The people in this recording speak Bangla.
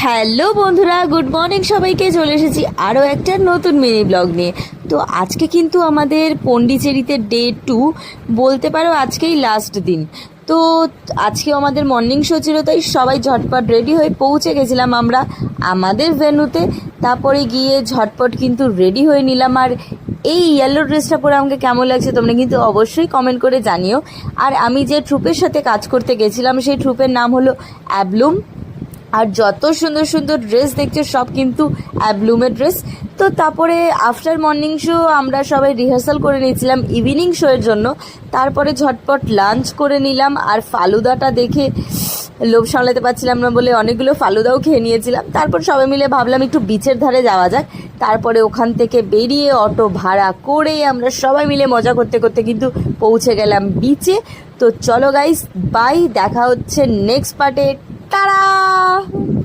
হ্যালো বন্ধুরা, গুড মর্নিং সবাইকে। চলে এসেছি আরও একটা নতুন মিনি ব্লগ নিয়ে। তো আজকে কিন্তু আমাদের পন্ডিচেরিতে ডে 2, বলতে পারো আজকেই লাস্ট দিন। তো আজকে আমাদের মর্নিং শো ছিল, তাই সবাই ঝটপট রেডি হয়ে পৌঁছে গেছিলাম আমরা আমাদের ভেন্যুতে। তারপরে গিয়ে ঝটপট কিন্তু রেডি হয়ে নিলাম। আর এই ইয়েলো ড্রেসটা পরে আমাকে কেমন লাগছে তোমরা কিন্তু অবশ্যই কমেন্ট করে জানিও। আর আমি যে ট্রুপের সাথে কাজ করতে গেছিলাম সেই ট্রুপের নাম হলো অ্যাবলুম। আর যত সুন্দর সুন্দর ড্রেস দেখছো সব কিন্তু অ্যাবলুমের ড্রেস। তো তারপরে আফটার মর্নিং শো আমরা সবাই রিহার্সাল করে নিয়েছিলাম ইভিনিং শোয়ের জন্য। তারপরে ঝটপট লাঞ্চ করে নিলাম। আর ফালুদাটা দেখে লোভ সামলাতে পারছিলাম না বলে অনেকগুলো ফালুদাও খেয়ে নিয়েছিলাম। তারপর সবাই মিলে ভাবলাম একটু বিচের ধারে যাওয়া যাক। তারপরে ওখান থেকে বেরিয়ে অটো ভাড়া করে আমরা সবাই মিলে মজা করতে করতে কিন্তু পৌঁছে গেলাম বিচে। তো চলো গাইস, বাই, দেখা হচ্ছে নেক্সট পার্টে। টাটা।